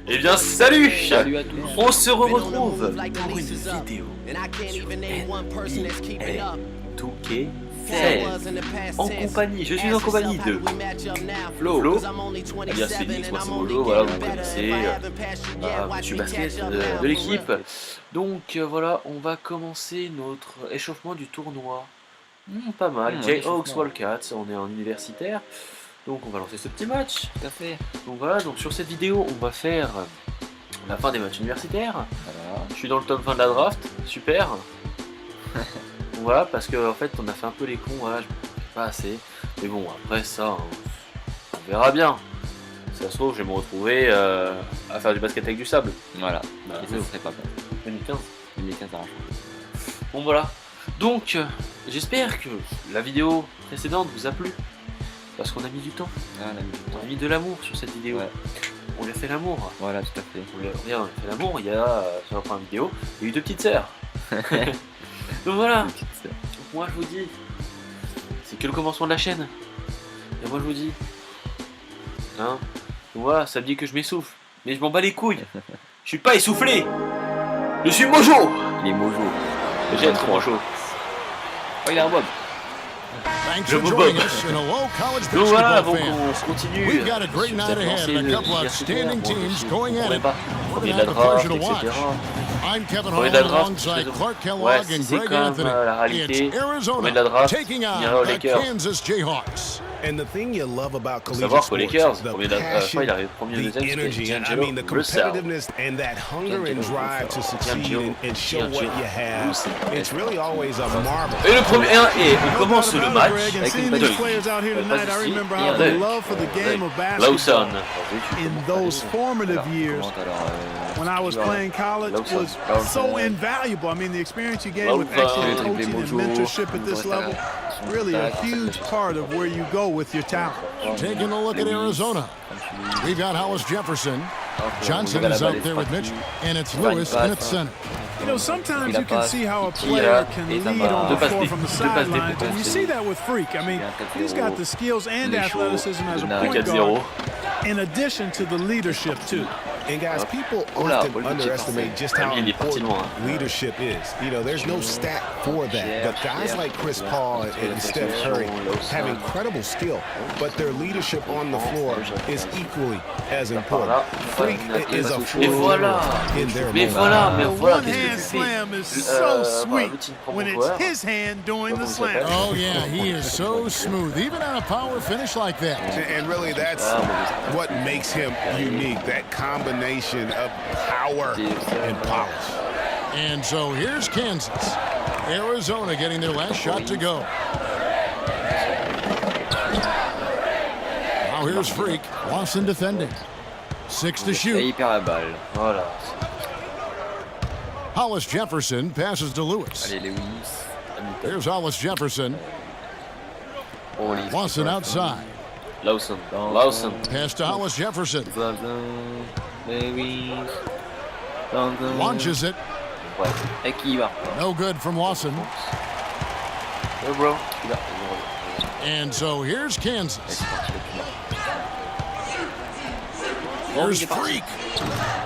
Eh bien salut. Salut à tous. On se retrouve pour une vidéo en compagnie, je suis en compagnie de Flo, alias Phoenix, moi c'est MOJO, voilà, vous connaissez, je suis basket de l'équipe. Donc voilà, on va commencer notre échauffement du tournoi. Pas mal, Jayhawks Wildcats, on est en universitaire. Donc on va lancer ce petit match. Tout à fait. Donc voilà, donc sur cette vidéo on va faire la fin des matchs universitaires. Voilà. Je suis dans le top 20 de la draft, super. Voilà, parce que en fait on a fait un peu les cons, voilà, je me fais pas assez. Mais bon, après ça, on verra bien. Si ça se trouve, je vais me retrouver à faire du basket avec du sable. Voilà, Bah, et ça serait pas bon. 2015. 2015 arrange. Bon voilà. Donc, j'espère que la vidéo précédente vous a plu. Parce qu'on a mis du temps. Ah, on a mis du temps. On a mis de l'amour sur cette vidéo. Ouais. On lui a fait l'amour. Voilà, tout à fait. On a fait l'amour, il y a, sur la première vidéo, il y a eu 2 petites sœurs. Donc voilà. Donc moi je vous dis, c'est que le commencement de la chaîne. Et moi je vous dis, hein, donc voilà, ça me dit que je m'essouffle. Mais je m'en bats les couilles. Je suis pas essoufflé. Je suis MOJO. Les MOJO. J'ai être MOJO. Oh, il a un bob. Je vous bob. Donc voilà, donc on continue. We've got a great night ahead and a couple of outstanding teams going at it. Premier de la draft, etc. I'm Kevin Premier Hall de la draft, alongside Clark ouais, Kellogg and c'est Greg comme Anthony. la réalité. It's Premier Arizona de la draft, taking il on ira aux the Lakers. Kansas Jayhawks. And the thing you love about Faut collegiate savoir qu'aux sports Lakers, is the premier de la passion, il arrive premier, the deuxième, energy, c'était I mean the Russell. competitiveness and that hunger and drive to succeed and show what you have. It's really always a marvel. Et le premier, et on commence le match avec une these bataille. players out here tonight, I remember how the love for the game of Lawson. basketball in those formative years when I was playing college was so invaluable. I mean, the experience you gained with excellent coaching and mentorship at this level, really a huge part of where you go with your talent. Taking a look at Arizona. We've got Hollis Jefferson. Johnson is out there with Mitch, and it's Lewis in at center. You know, sometimes you can see how a player can lead on the floor from the sidelines, and you see that with Freak. I mean, he's got the skills and athleticism as a point guard, in addition to the leadership, too. And guys, people often underestimate just how important leadership is. You know, there's no stat for that. But guys like Chris Paul and Steph Curry have incredible skill, but their leadership on the floor is equally as important. Freak is a floor in their moment. One-hand slam is so sweet when it's his hand doing the slam. Oh, yeah, he is so smooth, even on a power finish like that. And really, that's what makes him unique, that combination of power and polish. And so here's Kansas. Arizona getting their last shot to go. Now here's Freak. Lawson defending. 6 to shoot. Hyper la balle. Voilà. Hollis Jefferson passes to Lewis. Allez, Lewis. Here's Hollis Jefferson. Lawson outside. Lawson. Pass to Hollis Jefferson. Launches it. Ouais. Et qui va? No good from Lawson. Hey bro. And so here's Kansas. Here's Freak.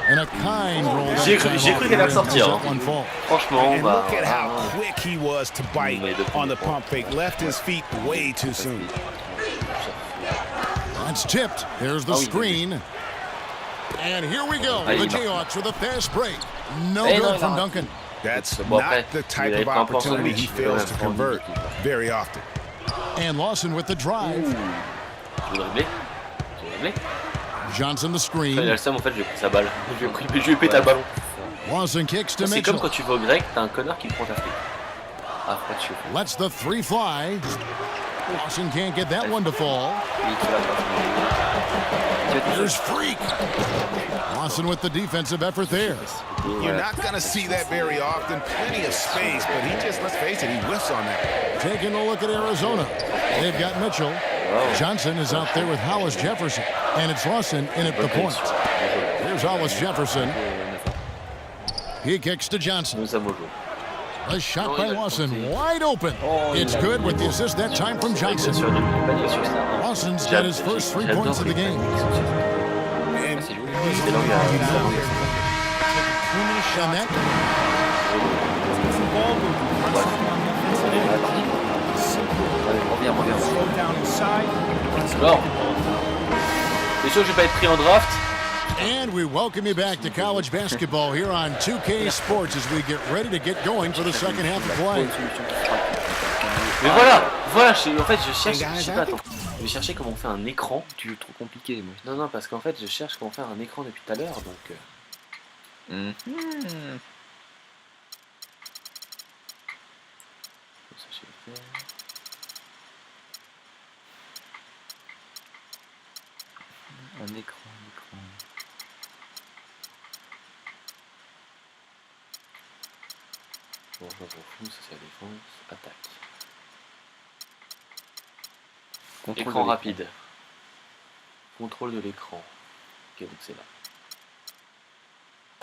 And a kind roll. J'ai cru qu'elle allait ressortir. Franchement, and look at how quick he was to bite on the pump fake. Left his feet way too soon. That's tipped. There's the screen. And here we go. The Jayhawks with a fast break. No good from Duncan. That's not the type of opportunity he fails to convert very often. And Lawson with the drive. Johnson the screen. Il a le seum, en fait, j'ai pris sa balle. Je lui ai pété le ballon. Lawson kicks to C'est comme Mitchell. quand tu vas au grec, t'as un connard qui prend ta flic. Ah, pas de cheveux. Lets the 3 fly. Lawson can't get that one to fall. There's Freak. Lawson with the defensive effort there. You're not going to see that very often. Plenty of space, but he just, let's face it, he whiffs on that. Taking a look at Arizona. They've got Mitchell. Johnson is out there with Hollis Jefferson. And it's Lawson in at the point. Here's Hollis Jefferson. He kicks to Johnson. A shot by Lawson, wide open. It's good with the assist that time from Johnson. Lawson's got his first 3 points of the game. And that Alors, t'es sûr que je vais pas être pris en draft? And we welcome you back to college basketball here on 2K Sports as we get ready to get going for the second half of play. Mais voilà, en fait je cherche, je sais pas, attends, je vais chercher comment on fait un écran. Tu es trop compliqué, moi. Non, parce qu'en fait je cherche comment faire un écran depuis tout à l'heure, donc... Ça, je vais le faire. Un écran. Bon, je m'en fous, ça c'est la défense. Attaque. Contrôle Écran de rapide. Contrôle de l'écran. Ok, donc c'est là.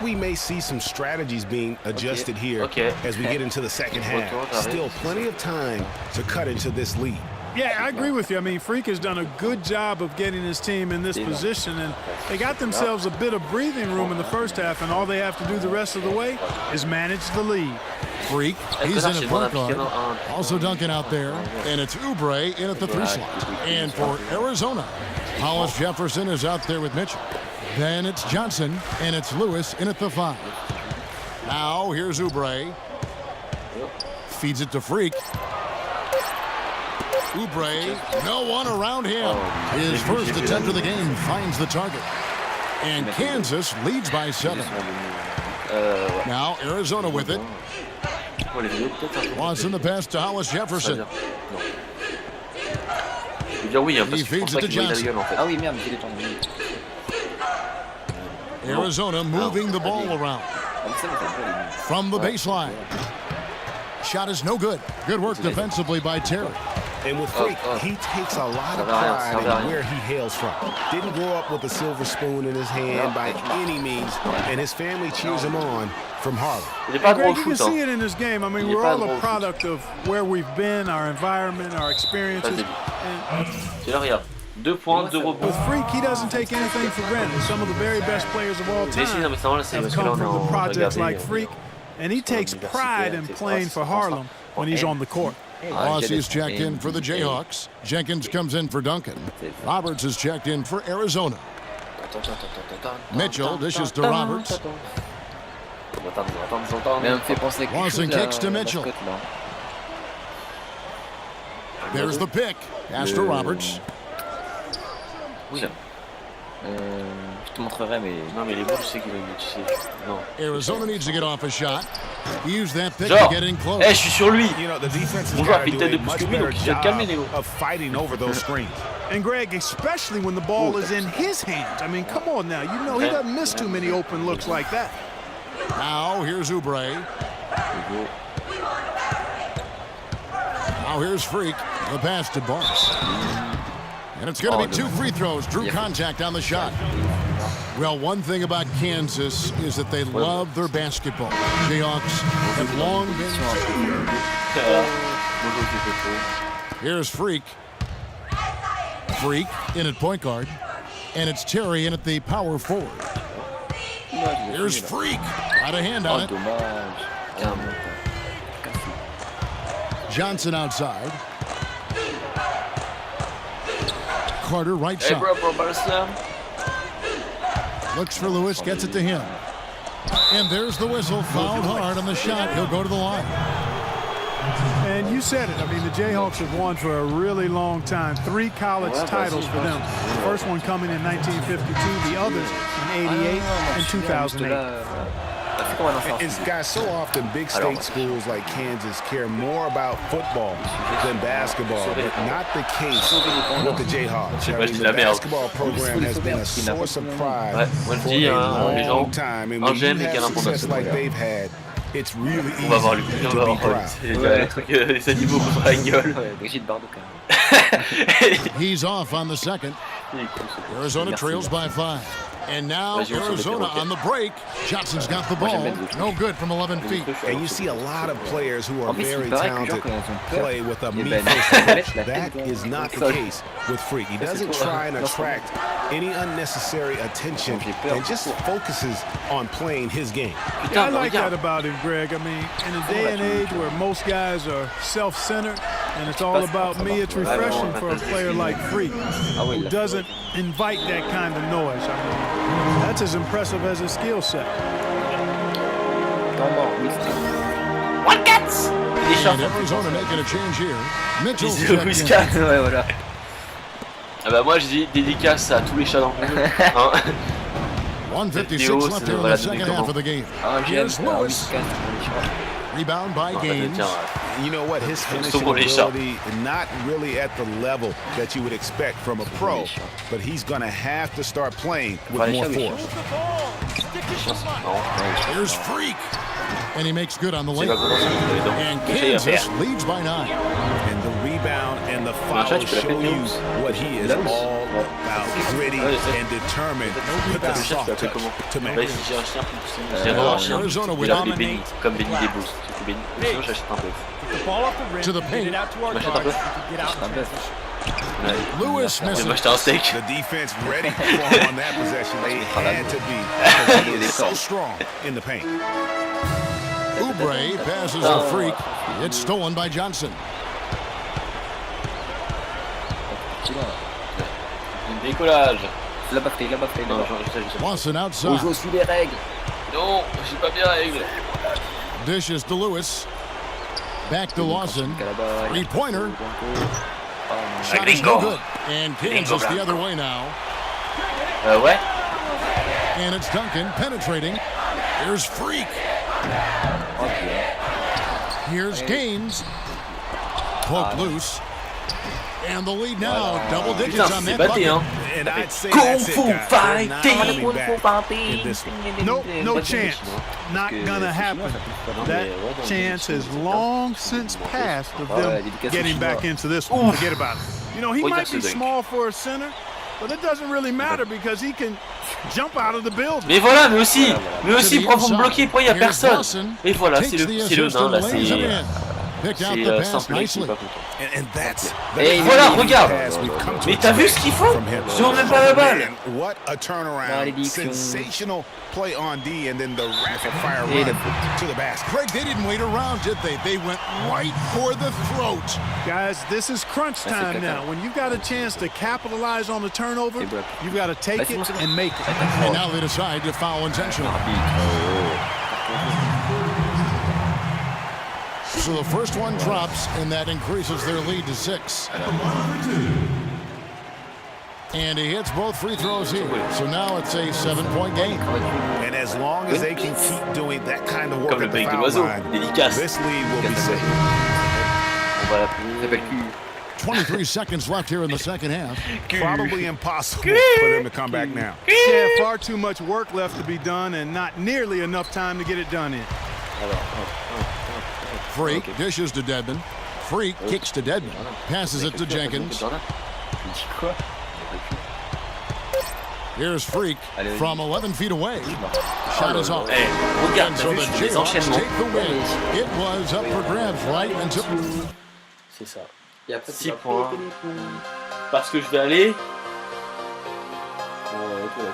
We may see some strategies being adjusted here as we get into the second half. Still plenty of time to cut into this lead. Yeah, I agree with you. I mean, Freak has done a good job of getting his team in this position, and they got themselves a bit of breathing room in the first half, and all they have to do the rest of the way is manage the lead. Freak, he's in at point guard. Also Duncan out there, and it's Oubre in at the 3 slot. And for Arizona, Hollis Jefferson is out there with Mitchell. Then it's Johnson, and it's Lewis in at the 5. Now here's Oubre. Feeds it to Freak. Oubre, no one around him. His first attempt of the game finds the target. And Kansas leads by 7. Now Arizona with it. Wants in the pass to Hollis Jefferson. He feeds it to Johnson. Ah oui, merde, il est tombé. Arizona moving the ball around. From the baseline. Shot is no good. Good work defensively by Terry. And with Freak, he takes a lot of pride in where he hails from. Didn't grow up with a silver spoon in his hand by any means, and his family cheers him on from Harlem. Greg, you can see it in this game. I mean, we're all a product of where we've been, our environment, our experiences. C'est là, regarde. 2 points, 2 rebonds. With Freak, he doesn't take anything for granted. Some of the very best players of all time have come from the projects like Freak, and he takes pride in playing for Harlem when he's on the court. Rossi's checked in for the Jayhawks. Jenkins comes in for Duncan. Roberts is checked in for Arizona. Mitchell dishes to Roberts. Lawson kicks to Mitchell. There's the pick. Pass to Roberts. Je te montrerai, mais... Non, mais les boules, je sais qu'il va me tuer. Non. Arizona needs to get off a shot. Use that pick to get in close. Je suis sur lui. Mon joueur fait une tête de plus que lui, donc je vais te calmer, Léo. And Greg, especially when the ball is in his hands. I mean, come on now. You know he doesn't miss too many open looks like that. Now here's Oubre. Now here's Freak. The pass to Barnes. And it's going to be 2 free throws. Drew contact on the shot. Well, one thing about Kansas is that they love their basketball. Jayhawks have long been... Here's Freak. Freak in at point guard. And it's Terry in at the power forward. Here's Freak. Got a hand on it. Johnson outside. Carter right side. Looks for Lewis, gets it to him. And there's the whistle, fouled hard on the shot. He'll go to the line. And you said it. I mean, the Jayhawks have won for a really long time. 3 college titles for them. The first one coming in 1952, the others in 88 and 2008. It's guys, so often big state schools like Kansas care more about football than basketball, but not the case with the Jayhawks. I mean, the basketball program has been a source of pride for a long time, and when you have success like they've had, it's really easy to be proud. Les animaux contre la gueule. He's off on the second. Arizona trails by 5. And now Arizona on the break. Johnson's got the ball. No good from 11 feet. And you see a lot of players who are very talented play with a me-first approach. That is not the case with Freak. He doesn't try and attract any unnecessary attention and just focuses on playing his game. Yeah, I like that about him, Greg. I mean, in a day and age where most guys are self-centered and it's all about me, it's refreshing for a player like Freak who doesn't invite that kind of noise. I mean, that's as impressive as his skill set. And Arizona making a change here. Mitchell's Ouais, voilà. Ah bah moi je dis dédicace à tous les chats dans le monde. Hein. 156 left here in the second half of the game. Here's Lewis. Rebound by Gaines. You know what? His finishing ability not really at the level that you would expect from a pro, but he's going to have to start playing with more force. Here's Freak. And he makes good on the lane. And Kansas leads by 9. And the rebound and the foul show you what he is all about. Gritty and determined with the soft touch to make. Arizona with Comme Benny des Bulls. Sinon j'achète un peu. to the paint. J'achète un peu. Lewis Je vais misses. m'acheter un steak. The defense ready on that possession. They had to be because he is so strong in the paint. Oubre passes a Freak. It's stolen by Johnson. Décollage. La bataille. Non, je Lawson On outside. joue sous les règles. Non, j'ai pas bien la règle. Dishes to Lewis. Back to Lawson. 3-pointer. Shot is no good. And Kansas the other way now. Ouais. And it's Duncan penetrating. Here's Freak. Here's Gaines. Poked loose. And the lead now, double digits Putain, on c'est that batté, bucket. hein. And I'd say Kung that's it, Fu guys. fighting. They're not coming back in this one. Nope, no chance. Not gonna happen. That chance has long since passed of them getting back into this one. Forget about it. You know, he might be small for a center, but it doesn't really matter because he can jump out of the building. Mais voilà, mais aussi profond bloqué, pourquoi il n'y a personne? Et voilà, c'est le nain là, Picked out the c'est pass simple, nicely. And that's Et voilà, regarde. Mais t'as vu ce qu'ils font? Ils ont même pas la balle. What a turnaround. Sensational play on D and then the rapid fire run to the basket. Craig, they didn't wait around, did they? They went right for the throat. Guys, this is crunch time now. When you've got a chance to capitalize on the turnover, you've got to take it and make it. And now they decide to foul intentionally. So the first one drops, and that increases their lead to 6. And he hits both free throws here. So now it's a 7-point game. And as long as they can keep doing that kind of work at the foul line, this lead will be safe. On va l'appeler. 23 seconds left here in the second half. Probably impossible for them to come back now. Yeah, far too much work left to be done and not nearly enough time to get it done in. Freak dishes to Dedman. Freak kicks to Dedman. Passes it to Jenkins. Here's Freak from 11 feet away. Shot is off. Hey, regarde, And t'as so vu the les Jayhawks enchaînements. take the win. It was up for grabs right until... C'est ça. 6 points. Parce que je vais aller. Aux toilettes.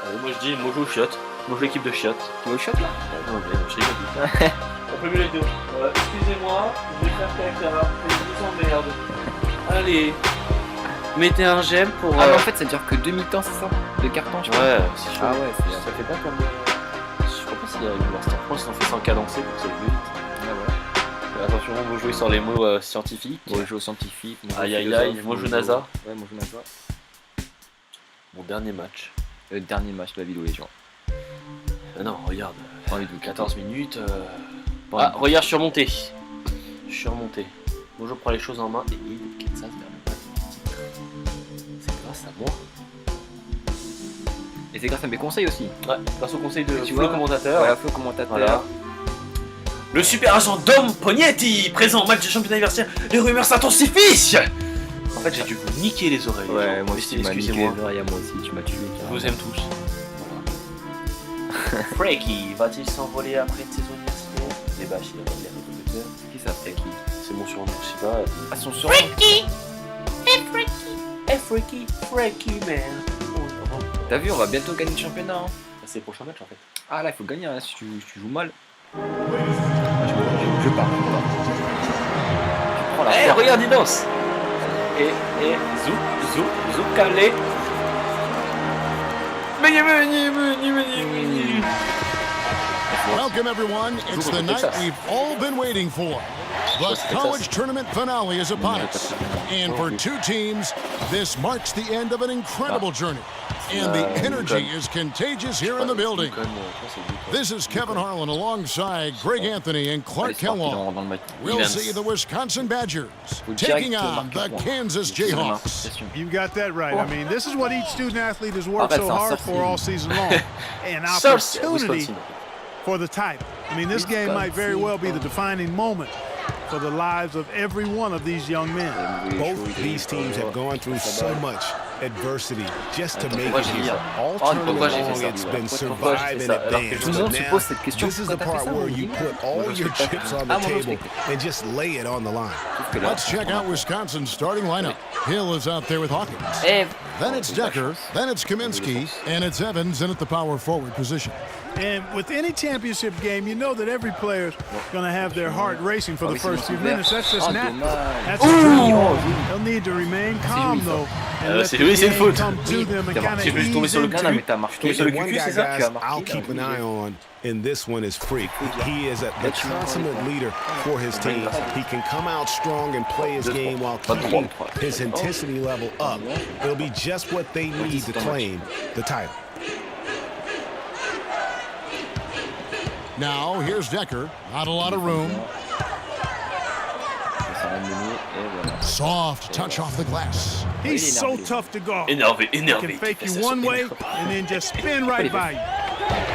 Allez, moi je dis MOJO chiotte. MOJO équipe de chiottes. Tu veux le shot là? Non, mais je rigole. On peut mieux les deux. Excusez-moi, je vais faire caca. Je vous emmerde. Allez. Mettez un j'aime pour. Ah, mais en fait, ça dure que 2 mi-temps, c'est ça? De carton, je crois. Ouais, c'est chaud. Ah ouais, Ça fait pas comme. Je crois pas s'il y a une Master. Je pense qu'ils ont fait sans cadencer pour que ça aille plus vite. Ouais, voilà. Attention, on va jouer sur les mots scientifiques. MOJO scientifique. Aïe aïe aïe, MOJO NASA. Ouais, MOJO NASA. Mon dernier match. Le dernier match de la vidéo, les gens. Non, regarde. 14 minutes. Bon, Ah, regarde, je suis remonté. Je suis remonté. MOJO prend les choses en main et guide Kansas vers le bas du titre. C'est grâce à moi. Et c'est grâce à mes conseils aussi. Ouais, grâce au conseil de Tu Flo vois, commentateur. Voilà, feu commentateur. Voilà. Le super agent Dom Pognetti, présent au match de championnat anniversaire, les rumeurs s'intensifient. En fait, j'ai dû vous niquer les oreilles. Ouais, moi aussi, excusez-moi. les oreilles à moi aussi, tu m'as tué. Je vous aime tous. Freaky va-t-il s'envoler après une saison universitaire? Eh bah, je sais pas, il y a Qui ça, Freaky? c'est mon surnom, je sais pas. Ah, son surnom. Freaky! Hey Freaky! Hey Freaky! Freaky man! T'as vu, on va bientôt gagner le championnat. Hein. C'est le prochain match en fait. Ah là, il faut gagner, hein, si tu joues mal. Je pars. Oh, la Eh, regarde, il danse! Et zouk, calé! Welcome, everyone. It's the night we've all been waiting for. The college tournament finale is upon us. And for two teams, this marks the end of an incredible journey. And the energy is contagious here in the building. This is Kevin Harlan alongside Greg Anthony and Clark Kellogg. We'll see the Wisconsin Badgers taking on the Kansas Jayhawks. You got that right. I mean, this is what each student athlete has worked so hard for all season long. An opportunity for the title. I mean, this game might very well be the defining moment for the lives of every one of these young men. Both these teams have gone through so much adversity just to make it here. All tournament long, it's been survive and advance. But now, this is the part where you put all your chips on the table and just lay it on the line. Let's check out Wisconsin's starting lineup. Hill is out there with Hawkins. Then it's Decker, then it's Kaminsky, and it's Evans in at the power forward position. And with any championship game, you know that every player's going to have their heart racing for the first few minutes. That's just natural. That's true. They'll need to remain calm, though. And let the game come to them and kind of ease into it. T'as One guy, guys, I'll keep an eye on in this one is Freak. He is the consummate leader for his team. He can come out strong and play his game while keeping his intensity level up. It'll be just what they need to claim the title. Now, here's Decker. Not a lot of room. Soft touch off the glass. He's so tough to guard. Énervé. He can fake you one way and then just spin right by you.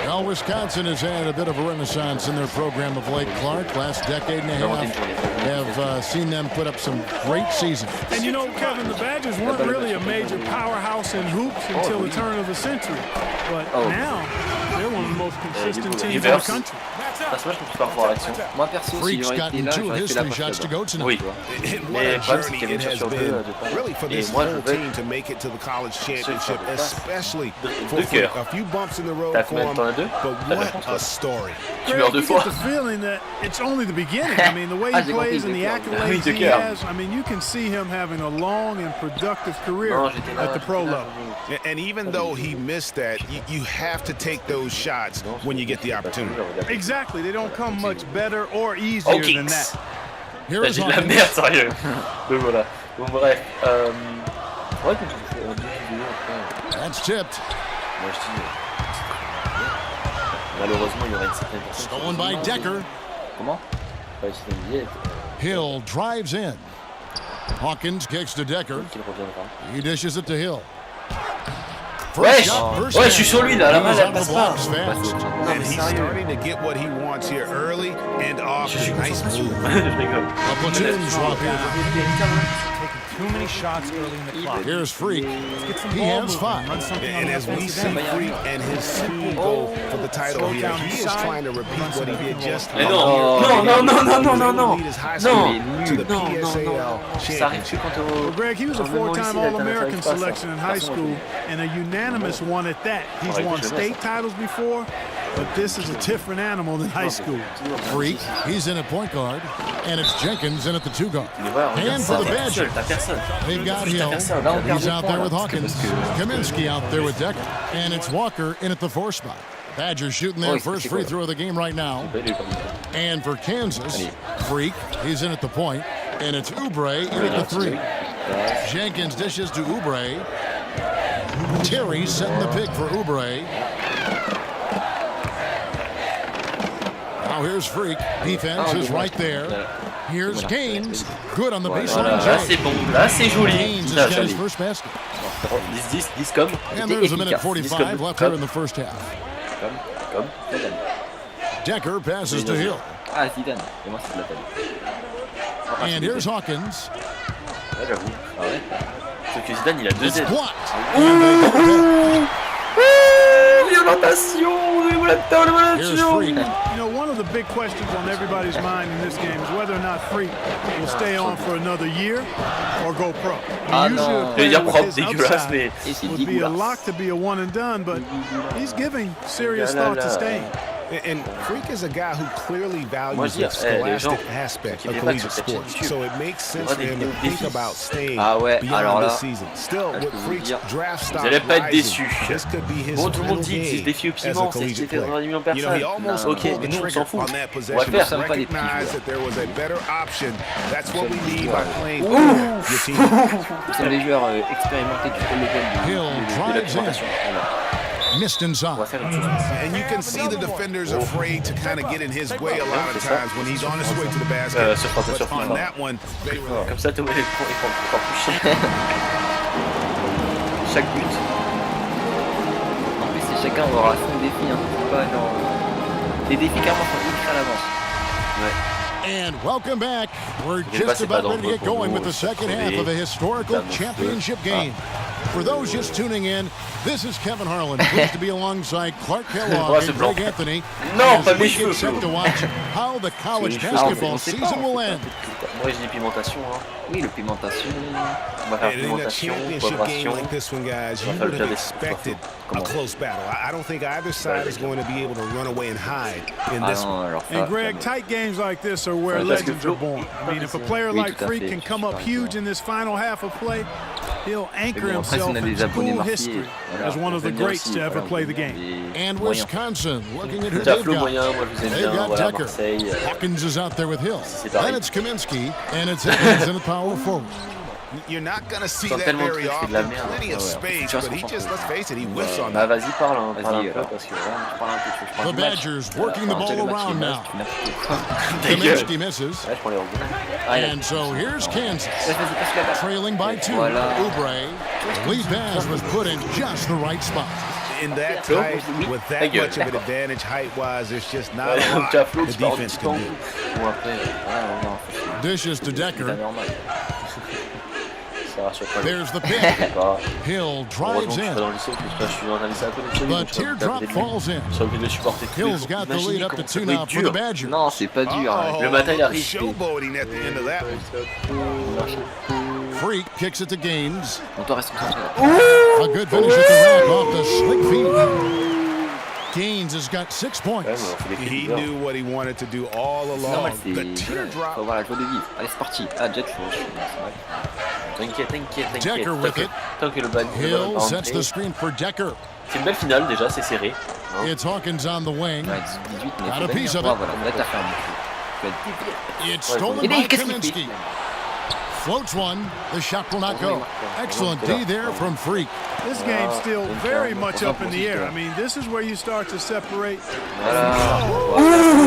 Well, Wisconsin has had a bit of a renaissance in their program of late, Clark. Last decade and a half have seen them put up some great seasons. And you know, Kevin, the Badgers weren't really a major powerhouse in hoops until the turn of the century. But now, they're one of the most consistent teams in the country. Moi perso, si Freak's j'aurais été gotten là, two of j'aurais his fait la 3 shots to go tonight. Oui. What Mais a le problème, c'est journey qu'il y avait it une has sur deux been, de part. really, for Et this moi, je whole veux team to make it to the college championship, de especially for cœur. a few bumps in the road T'as for combien de him. temps à deux? But what a story. Tu meurs Greg, deux you fois. get the feeling that it's only the beginning. I mean, the way he plays and the accolades he has, I mean, you can see him having a long and productive career at the pro level. And even though he missed that, you have to take those shots when you get the opportunity. Exactly. They don't come much better or easier than that. Here J'ai is de la Hawkins. merde, sérieux. Donc voilà. Bon bref. Ouais, quand tu fais un deux vidéos après. That's tipped. Moi je dis. Malheureusement, il y aura une certaine personne. Stolen by Decker. Comment? Pas une certaine idée. Hill drives in. Hawkins kicks to Decker. Qu'il reviendra. He dishes it to Hill. Wesh! First Ouais, je suis sur lui là, la main He's elle out of passe the pas. blocks fast. And he's starting to get what he wants here early and often. Nice move. Je rigole. A platoon swap here. Too many shots early in the clock. Here's Freak. Get some He ball has movement, 5. run something on And the as we offensive see end. Freak and his team go for the title here, he is trying to repeat what he did just Mais non, non. lead his high school to the Non, PSAL Ça arrive que championship. quand au. Well, Greg, he was a four-time All-American selection in high school and a unanimous one at that. He's won state titles before, but this is a different animal than high school. Freak. He's in at point guard. And it's Jenkins in at the 2 guard. Regarde And for ça, the Badgers. t'as personne. They've got Hill. He's out there with Hawkins. Kaminsky out there with Decker. And it's Walker in at the 4 spot. Badgers shooting their first free throw of the game right now. And for Kansas, Freak, he's in at the point. And it's Oubre in at the 3. Jenkins dishes to Oubre. Terry setting the pick for Oubre. Now here's Freak. Defense is right there. Here's Gaines. Good on the baseline. Là c'est bon, là c'est joli. Gaines Là, has got his joli. first basket. 10 comme. And there's a minute 45 left here in the first half. Comme Zidane. Decker passes to Hill. Ah, Zidane. Et moi, c'est Zlatan. And here's Hawkins. Ouais, j'avoue. Ah ouais. Sauf que Zidane, il a 2 It's aides. blocked. Violentation! Here's Freak. You know, one of the big questions on everybody's mind in this game is whether or not Freak will stay on for another year or go pro. Ah Usually non. a Je vais dire player propre, with his dégueulasse, upside mais... Et c'est would be a dégueulasse. lock to be a one and done, but he's giving serious thought to staying. And Freak is a guy who clearly Moi, values je dis, the scholastic les gens aspect qui of débattent sur collegiate cette chaîne sports. YouTube, So it makes sense aura for him des to think défis. about staying Ah ouais, alors beyond là, this season. Still, je with peux vous Freak's dire, draft stock Vous allez pas être rising, déçus. this could be his Bon, tout le monde final dit que c'est game défi au as a piment, c'est collegiate ce qui fait player. 90 millions de You know, he personnes. almost Ok, pulled mais the nous on trigger s'en fout. on that On va possession, faire. sommes pas des petits recognized joueurs. that there was a better option. That's what we need Ouais. by playing your team. Nous sommes des joueurs expérimentés du haut level Hill De drives in. l'augmentation. Voilà. Missed On va inside. faire une chose comme ça. And you can see the defender's afraid to kind of get in his way a lot of times when he's on his way to the basket. Sur frappe, sur But on frappe. that one, they were Comme ça, Thomas, il prend encore plus cher. Chaque but. En plus, c'est chacun aura son défi, hein. C'est pas genre. Les défis carrément sont écrits à l'avance. And welcome back. We're Je vais just passer pas about dans ready to le get going with the repos, second half of a historical championship game. For those just tuning in, this is Kevin Harlan, pleased to be alongside Clark Kellogg and Greg Anthony. Non, as pas we mes cheveux, get set Flo. to watch how the college cheveux. basketball on sait pas, season on will sait end. Moi, je dis pimentation. Hein. Oui, le pimentation. On va faire And in a pimentation, championship game poivration. like this one, guys, On you va faire would le have pire des expected a Comment? close battle. I don't think either side is going to be able to run away and hide in Ah this one. non, alors ça. And Greg, tight games like this are where Parce que legends are Flo- born. I mean, if a player Oui, like tout à Freak fait, can je come suis up pas huge d'accord. in this final half of play, he'll anchor Mais bon, après, si on himself a in des abonnés school marqués, history voilà, as one on of the aime bien greats aussi, to ever voilà, play on the aime bien game. des And moyens. Wisconsin looking at who Déjà, they've Flo got. moyen, moi je vous aime They've bien. got Voilà, Tucker. Marseille. Hawkins is out there with Hill. C'est pareil. Then it's Kaminsky, and it's Higgins in the power forward. You're not going to see Sont that tellement very de trucs, c'est de la often. merde. Plenty of Ah ouais, space, tu vois, but he son just, champ. let's face it, he whiffs on Bah that. vas-y, parle un peu, alors. parce que là, je parle un peu, tu vois, je The parle du match. Badgers working the ball around now. Ta gueule. Kaminsky misses. Ouais, je prends les rebonds. Ah, il a- And so here's Kansas. Vas-y, passe la balle. Trailing by 2. Voilà. Oubre. Lead pass was put in just the right spot. In that Flo, height, with ta that gueule. much of an advantage height-wise, there's just not Ouais, a lot tu as Flo the qui part en defense petit can temps. do. Bon après, ah non, Dishes to c'est pas Decker. normal. Ça rassure pas. There's the pick. Bah, Hill heureusement drives que je suis pas in. dans le lycée, parce que je suis dans un lycée à côté de chez lui. But donc je suis obligé teardrop de taper de lui. falls in. Je suis obligé de le supporter tous les Hill's jours. got the Imaginez lead up to comment ça 2 peut now être for the dur. Badgers. Non, c'est pas dur. hein. Le matin, il Oh, arrive. showboating at the end of that one. Freak kicks it to Gaines. On doit rester concentré. A good finish at the rack off the slick feed. Gaines has got 6 points. Ouais, mais on fait des He clips knew what he wanted to do all C'est normal, along. c'est. The teardrop. Faut voir la joie de vivre. Allez, c'est parti. Ah, Jet, faut. T'inquiète, t'inquiète, Decker t'inquiète. with it. Tant que le ballon Hill va sets rentrer. the screen for Decker. C'est une belle finale déjà, c'est serré. Hein. It's Hawkins on the wing. Ouais, 18, mais Got faut a piece of gagner. it. Voilà, là, t'as fait un but. It's stolen Et by qu'est-ce qu'il Kaminsky. fait? Floats one. The shot will not go. Excellent D there from Freak. This game's still very much up in the air. I mean, this is where you start to separate. Voilà.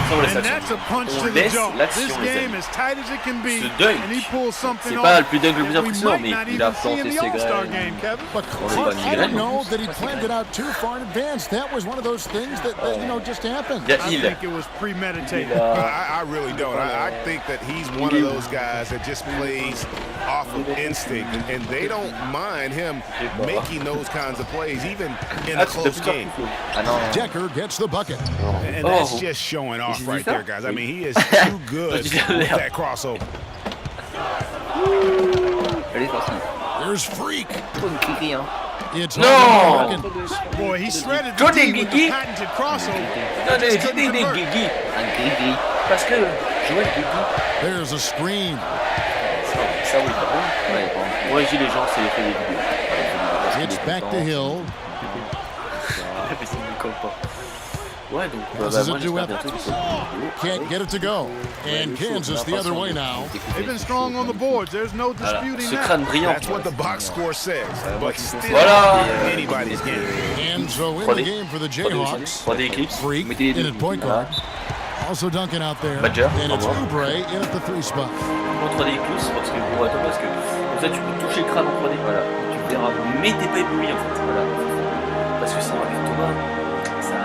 Ça, on laisse And l'action. that's a punch On to the laisse jaw. l'action, This les game amis. as tight as it can be, Ce dunk, and he pulls something c'est off pas le plus dunk le plus that we impressionnant, might mais not il a even see in planté the ses All-Star graines. game, Kevin. But On Clark, est pas I migraine. don't know that he planned it out too far in advance. That was one of those things that you know, just happened. Il y a I il. think it was premeditated. I really don't. I think that he's one of those guys that just plays off of instinct, and they don't mind him making those kinds of plays, even in a close game. Ah non. Decker gets the bucket. And that's just showing off right there, guys. I mean, he is too good with that crossover. Allez, c'est parti. There's Freak. Trop une cliquerie, hein. It's No! Hawkins. Boy, he shredded the Johnny D with Gigi. the patented crossover. Non, Just couldn't des convert. Guigui. Un gris-gris. Parce que Joël Guigui, There's a screen. ça oui, par contre. Ouais, bon. Moi, j'ai les gens, c'est fait des vidéos. It's back to Hill. Mais c'est une colle pas. Ouais, donc This bah, is a moi j'espère duet. bientôt qu'ils seront vidéos. Can't get it to go. And Kansas the other way now. They've been strong on the boards. There's no Voilà, disputing ce that. crâne brillant. That's what the box score says, but still Voilà. anybody's game. And so in 3D. the game for the 3D aussi. Jayhawks. 3D Eclipse. Freak Mettez les in deux. at point guard. Also dunking out there. Badger, And it's bravo. Oubre in at the 3 spot. En 3D Eclipse, parce que bon, attends, parce que comme ça tu peux toucher le crâne en 3D. Voilà, tu verras. Mais t'es pas ébloui en fait. Voilà. Parce que sinon, avec Thomas, ça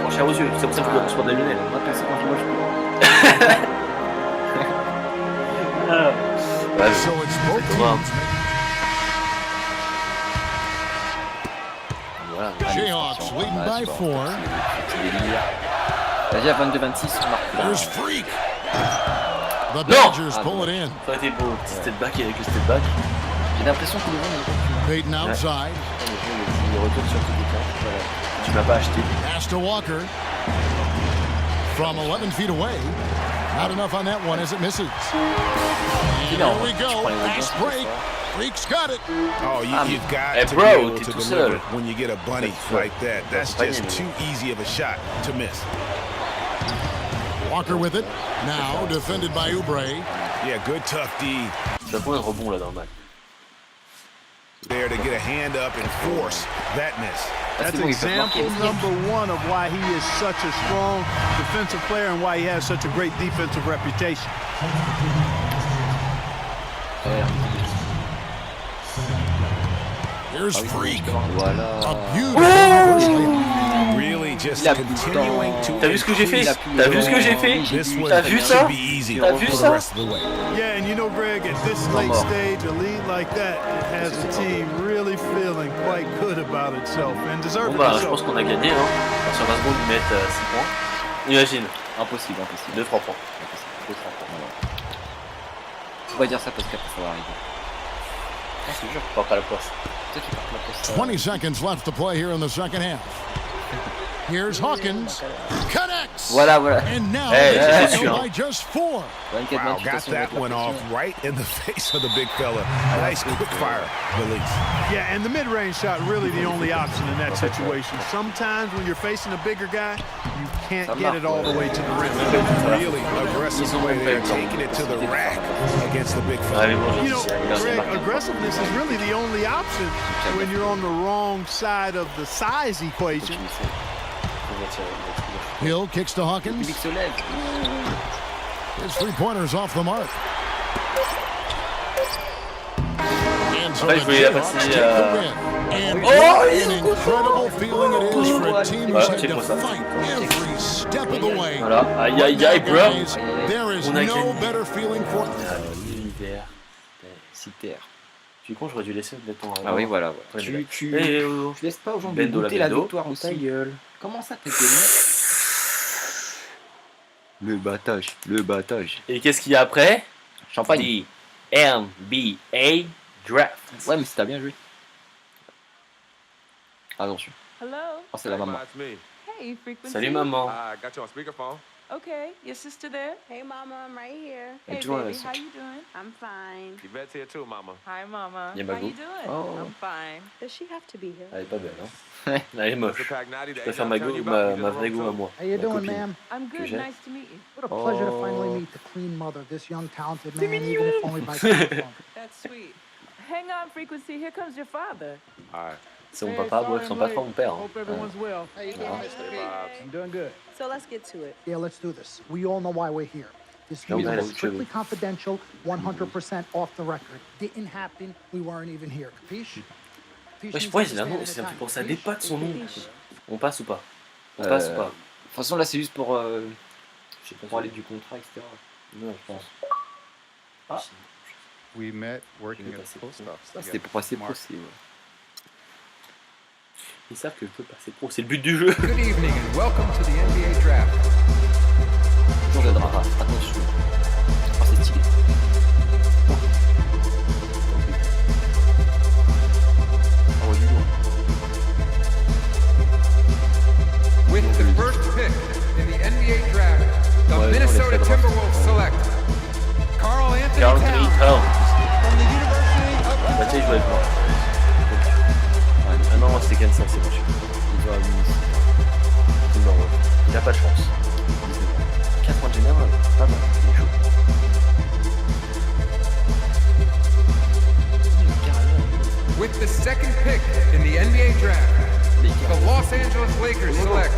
prend cher aux yeux. C'est pour ça que je dois se prendre des lunettes. Moi, perso, quand je vois, je peux. Ouais, So it's both Thomas. teams. Voilà. Jayhawks leading by 4. Vas-y, à 22-26, on marque. There's Freak. The Non. Badgers pull it in. Ça aurait été beau, petit step back avec le step back. J'ai l'impression que le monde est Peyton outside. Il retourne sur tout le camp. Voilà. Tu m'as pas acheté. Pass to Walker. From 11 feet away. Not enough on that one as it misses. And here we go. Fast break. Freak's got it. Oh, you've got Hey, to bro, be able t'es to tout deliver seul. when you get a bunny like that. That's just too easy of a shot to miss. Walker with it. Now defended by Oubre. Yeah, good tough D Tu as combien de rebonds là dans le match? there to get a hand up and force that miss. That's bon, il peut example marquer. number one of why he is such a strong defensive player and why he has such a great defensive reputation. Here's Freak. Voilà. A beautiful. Really just Il a plus de continuing temps. to T'as vu ce que j'ai fait? Il a plus T'as de vu ce que temps. j'ai fait? This one T'as vu ça? should be easy T'as vu for the ça? rest of the way. Yeah, and you know, Greg, at this late stage, a lead like that has the team really feeling quite good about itself and Bon deserving bah je so. pense qu'on a gagné hein. Sur 20 secondes ils mettent 6 points. Imagine, Impossible, impossible. 2-3 points. Impossible. 2-3 points. Faut pas dire ça parce qu'après ça va arriver. Ah, c'est dur, pas la place. Peut-être qu'il part la place. 20 seconds left to play here in the second half. Here's Hawkins. Connects. Voilà, voilà. And now Hey, they c'est trail sûr. by just 4. 24, Wow, 28, got attention, that la one off pression. right in the face of the big fella. Nice quick fire release. Yeah, and the mid-range shot really the only option in that situation. Sometimes when you're facing a bigger guy, you can't get it all the way to the rim. Really aggressive way there, taking it to the rack against the big fella. Allez bon, You je know, dis, Greg, marqué. aggressiveness is really the only option when you're on the wrong side of the size equation. Hill kicks to Le Hawkins. public se lève. His three-pointers off the mark. And so Après, the je voulais la Jayhawks passer take the win. And what an incredible feeling it is for a team who's had to fight every step of the way. Voilà, aïe aïe aïe bro. Guys, there is On a no gagné. better feeling for L'univers. Citer. Tu es con, j'aurais dû laisser honnêtement. Ah oui, voilà. Ouais, Tu, mais- tu, Eh, tu laisses pas aux gens de Bendo la goûter la bendo. victoire Ta aussi. gueule. Comment ça t'es connu? Le battage, le battage. Et qu'est-ce qu'il y a après? Champagne. NBA Draft. Ouais, mais si t'as bien joué. Attention. Hello. Oh, c'est la maman. It's me. Hey, frequency. Salut maman. I got you on speakerphone. Okay, your sister there? Hey, Mama, I'm right here. Hey, toujours baby, là, how you doing? I'm fine. Yvette's here too, mama. Hi, Mama. Yeah, how Magoo. you doing? Oh. I'm fine. Does she have to be here? Elle est pas belle, hein? Elle est moche. Mr. Pagnati, Je préfère ma vraie goût à moi. How you ma doing, copine. ma'am? I'm good. j'ai. Nice to meet you. What a pleasure to finally meet the clean mother of this young, talented man, even if only by telephone. That's sweet. Hang on, frequency. Here comes your father. All right. C'est mon papa, bref, son patron, mon père. Hein. Hope everyone's well. How you doing, Mr. Reed? I'm doing good. So let's get to it. Yeah, let's do this. We all know why we're here. This No, meeting no, is no, strictly no. confidential, 100% off the record. Didn't happen. We weren't even here. Capiche? Capiche Ouais, je means pourrais, j'ai un nom, understand c'est un at peu the pour ça time. dépasse son nom. Capiche? On passe ou pas? On passe ou pas? De toute façon, là, c'est juste pour, Je sais pas. pour aller du contrat, etc. Non, je pense. Ah. We met working Je vais at passer. the post office. Ça, c'était pour passer pro, c'est... Ils savent que je peux passer pro, c'est le but du jeu. Good evening and welcome to the NBA draft. Toujours de drama, attention. Oh, c'est stylé. Oh, dis donc. With the first pick in the NBA draft, the Ouais, Minnesota on les fait Timberwolves select Carl Anthony Carl Towns Towns. from the University of Bah tiens, il jouait avec moi. Ah non, c'est Kansas, c'est bon. Il va à Minnesota. Il a pas de chance. 4 points de général, pas mal, il est chaud. With the second pick in the NBA draft, the Los Angeles Lakers select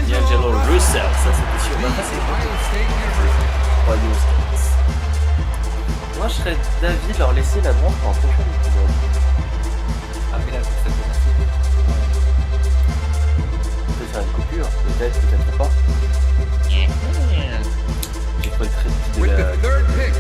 D'Angelo Russell, ça c'était sûr. Bah, c'est Ohio State University. Ohio State. Moi je serais d'avis de leur laisser la droite pour un prochain épisode. Ah, mais là, ça peut On peut faire une coupure, peut-être, peut-être pas. J'ai pas une très petite de With la... the third pick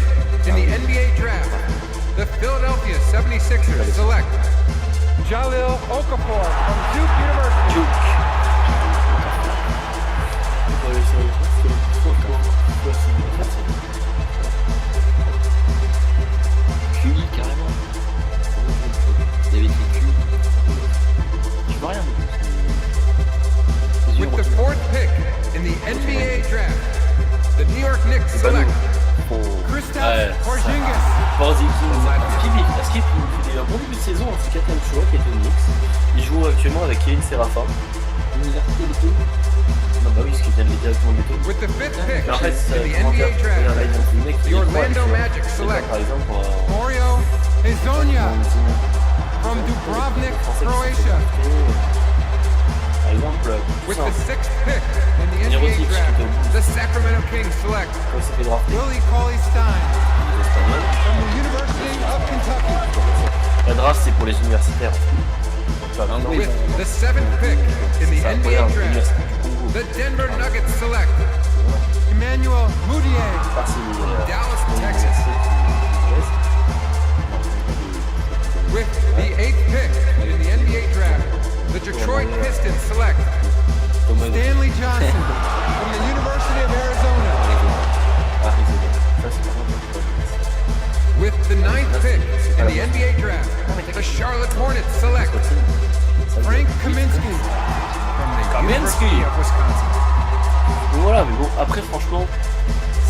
Skip, il a un bon début de saison, c'est 4ème choix qui était Knicks. Il joue actuellement avec Kevin Serafin. L'université de Béton. Non bah oui, ce qui vient de l'aider directement de Béton. Mais en fait, c'est commentaire. Regarde là, ils ont le mec qui est quoi, par exemple, Mario Hezonja from Dubrovnik, Croatia. Par exemple, with the 6th pick in the NBA draft, the Sacramento Kings select Willie Cauley-Stein from the University of Kentucky. La draft, c'est pour les universitaires. With the 7th pick in the NBA draft, the Denver Nuggets select Emmanuel Mudiay from Dallas, Texas. With the 8th pick in the NBA draft, the Detroit Pistons select Stanley Johnson from the University of Arizona. With the 9th pick in the NBA draft, the Charlotte Hornets select Frank Kaminsky from the University of Wisconsin. Donc voilà, mais bon, après franchement,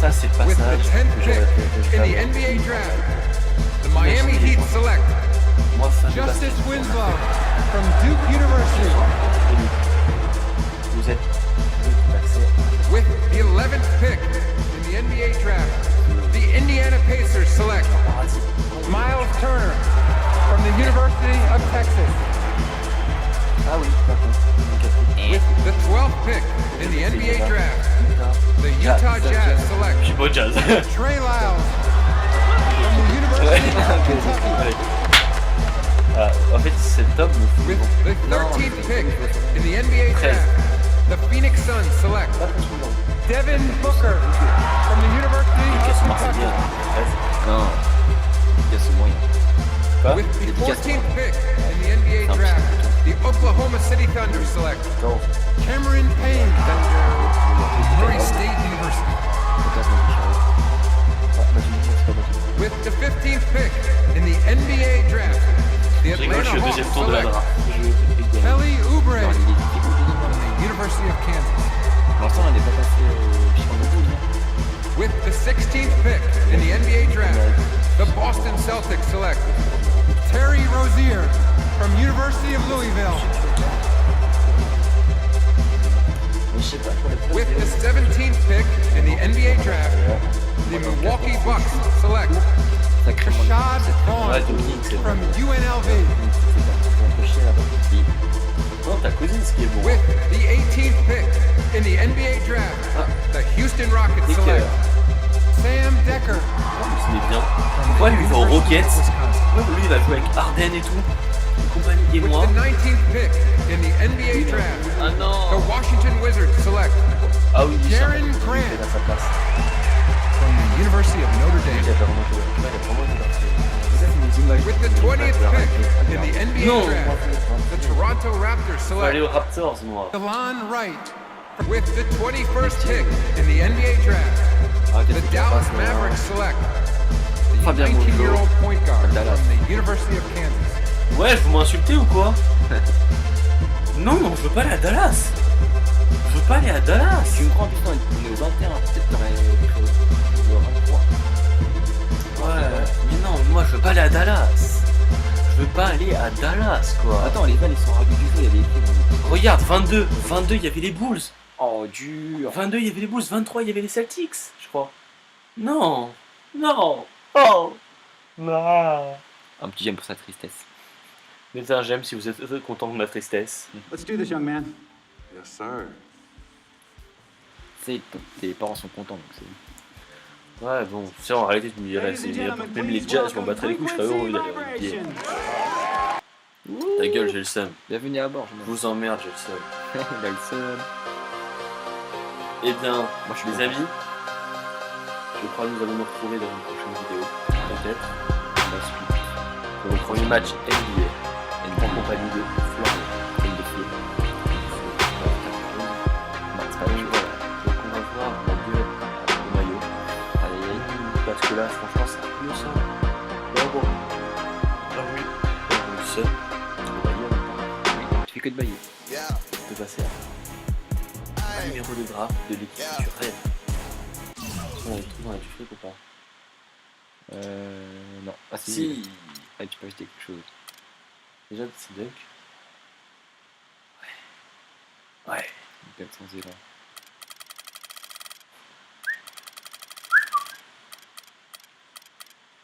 ça c'est le With passage the 10th que pick j'aurais in the NBA draft, the Miami Heat select Moi, Justice Winslow from Duke University. Vous êtes with the 11th pick in the NBA draft, the Indiana Pacers select Miles Turner from the University of Texas. Ah oui, par contre. With the 12th pick in the NBA draft, the Utah Jazz select Trey Lyles from the University of Kentucky. En fait, c'est top. With the 13th pick in the NBA draft, the Phoenix Suns select Devin Booker from the University of Kentucky. Non, il y a ce moyen. With the 14th pick in the NBA draft, the Oklahoma City Thunder select Cameron Payne from Murray State University. With the 15th pick in the NBA draft, the Atlanta Hawks select Kelly Oubre from the University of Kansas. L'instant, elle n'est pas passée au With the 16th pick in the NBA draft, the Boston Celtics select Terry Rozier from University of Louisville. With the 17th pick in the NBA draft, the Milwaukee Bucks select Rashad Vaughn from UNLV. With the 18th pick in the NBA draft, the Houston Rockets select Sam Decker. Pourquoi lui il va aux Rockets? Lui il va jouer avec Harden et tout. Compagnie et moi. With the 19th pick in the NBA draft, the Washington Wizards select Jaren Grant from the University of Notre Dame. With the 20th pick in the NBA draft, the Toronto Raptors select Delon Wright. With the 21st pick in the NBA draft, the Dallas Mavericks select the 19-year-old point guard from the University of Kansas. Ouais, vous m'insultez ou quoi? Non, je veux pas aller à Dallas. Je veux pas aller à Dallas. Tu me crois, putain, on est au 21, peut-être t'aurais pris au 23. Ouais, mais non, moi je veux pas aller à Dallas. Je veux pas aller à Dallas, quoi. Attends, les balles ils sont ravis du tout, il y avait écrit. Regarde, 22, il y avait les Bulls. Oh, dur. 22, il y avait les Bulls, 23, il y avait les Celtics, je crois. Non, oh, non. Un petit j'aime pour sa tristesse. Mettez un j'aime si vous êtes content de ma tristesse. Let's do this, young man. Yes, sir. C'est tes parents sont contents, donc c'est... Ouais, bon, ça en réalité, tu me dirais, même les Jazz, je m'en battrais les couilles, je serais heureux d'aller au pied. Ta gueule, j'ai le seum. Bienvenue à bord, je vous emmerde, j'ai le seum. Il a le seum. Eh bien, moi je suis les amis. Je crois que nous allons nous retrouver dans une prochaine vidéo, peut-être, la suite, pour le premier match NBA, en compagnie de Florian et de Flo. Donc on va voir la gueule au maillot. Parce que là, franchement, c'est mieux ça. Là, bon. Ah oui. Le seul. Le bailler, oui. Tu fais que de bailler. Tu peux passer à un numéro de draft de l'équipe que tu rêves. On a des trucs dans la du fric ou pas? Non. Ah si. Si. Ah, tu peux acheter quelque chose. Déjà, c'est dunk. Ouais. Ouais. Une pelle sans élan.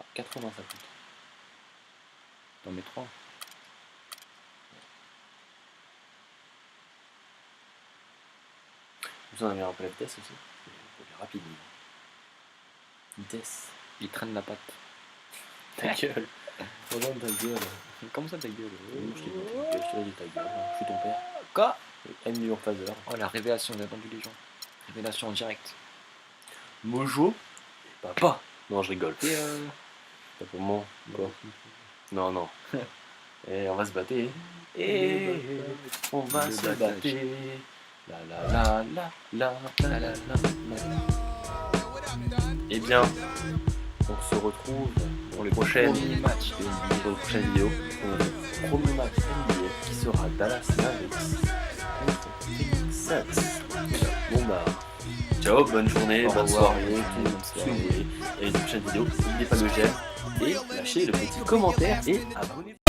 Ah, 80 ça coûte. T'en mets 3. Vous en avez un peu la vitesse aussi. Il est rapide. Vitesse. Il traîne la patte. Ta gueule. Regarde ta gueule. Comment ça ta gueule? Je t'ai dit ta gueule. Je suis ton père. Quoi? M million phaseur. Oh la révélation, j'ai attendu les gens. Révélation en direct. Mojo. Papa. Non, je rigole. Et Pas pour moi. Quoi? Non, non. Et on va se battre. Et on va se battre. La la la la la la la la. Eh bien, on se retrouve pour les prochaines matchs de NBA, pour les prochaines vidéos. Pour notre premier match NBA qui sera Dallas Mavericks contre Phoenix Suns. Bon bah, ciao, bonne journée, bonne soirée, tout ce que vous voulez. Et une prochaine vidéo, n'oubliez pas le j'aime et lâchez le petit commentaire et abonnez-vous.